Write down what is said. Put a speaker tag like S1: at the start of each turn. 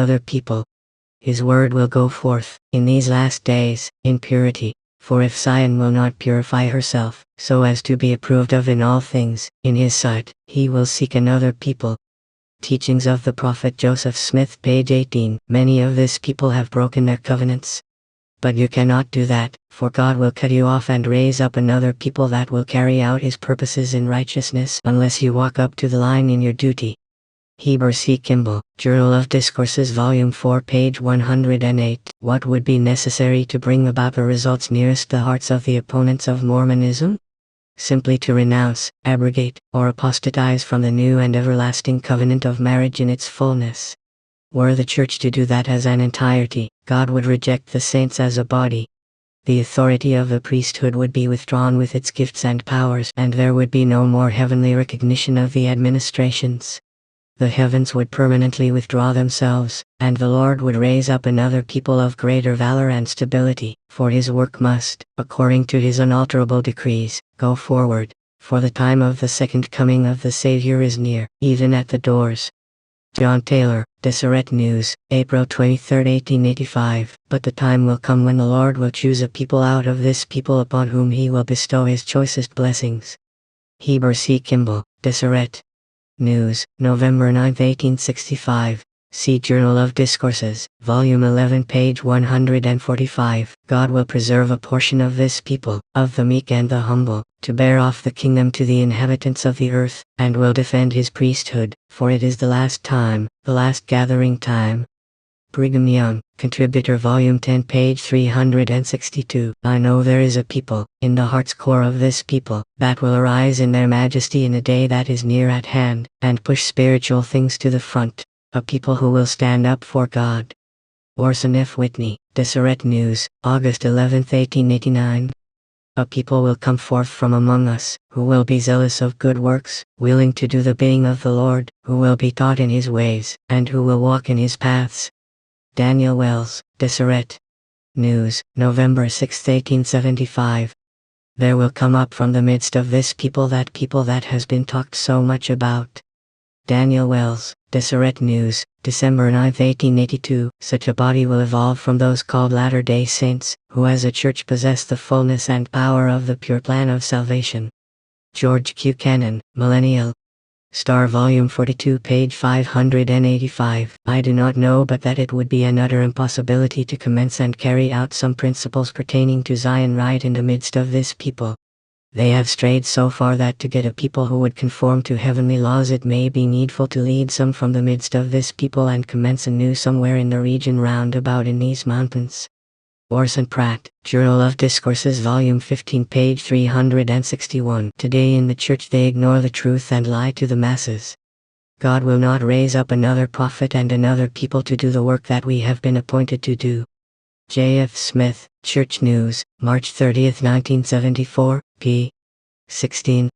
S1: other people. His word will go forth, in these last days, in purity. For if Zion will not purify herself, so as to be approved of in all things, in his sight, he will seek another people. Teachings of the Prophet Joseph Smith, page 18. Many of this people have broken their covenants. But you cannot do that, for God will cut you off and raise up another people that will carry out his purposes in righteousness unless you walk up to the line in your duty. Heber C. Kimball, Journal of Discourses Volume 4, page 108. What would be necessary to bring about the results nearest the hearts of the opponents of Mormonism? Simply to renounce, abrogate, or apostatize from the new and everlasting covenant of marriage in its fullness. Were the church to do that as an entirety, God would reject the saints as a body. The authority of the priesthood would be withdrawn with its gifts and powers, and there would be no more heavenly recognition of the administrations. The heavens would permanently withdraw themselves, and the Lord would raise up another people of greater valor and stability, for his work must, according to his unalterable decrees, go forward, for the time of the second coming of the Savior is near, even at the doors. John Taylor, Deseret News, April 23, 1885. But the time will come when the Lord will choose a people out of this people upon whom he will bestow his choicest blessings. Heber C. Kimball, Deseret News, November 9, 1865. See Journal of Discourses, Volume 11, page 145. God will preserve a portion of this people, of the meek and the humble, to bear off the kingdom to the inhabitants of the earth, and will defend his priesthood, for it is the last time, the last gathering time. Brigham Young, Contributor Volume 10, page 362. I know there is a people, in the heart's core of this people, that will arise in their majesty in a day that is near at hand, and push spiritual things to the front. A people who will stand up for God. Orson F. Whitney, Deseret News, August 11, 1889. A people will come forth from among us, who will be zealous of good works, willing to do the bidding of the Lord, who will be taught in his ways, and who will walk in his paths. Daniel Wells, Deseret News, November 6, 1875. There will come up from the midst of this people that has been talked so much about. Daniel Wells, Deseret News, December 9, 1882. Such a body will evolve from those called Latter-day Saints, who as a church possess the fullness and power of the pure plan of salvation. George Q. Cannon, Millennial Star Volume 42, page 585. I do not know but that it would be an utter impossibility to commence and carry out some principles pertaining to Zion right in the midst of this people. They have strayed so far that to get a people who would conform to heavenly laws it may be needful to lead some from the midst of this people and commence anew somewhere in the region round about in these mountains. Orson Pratt, Journal of Discourses Volume 15, page 361. Today in the church they ignore the truth and lie to the masses. God will not raise up another prophet and another people to do the work that we have been appointed to do. J. F. Smith, Church News, March 30, 1974, p. 16.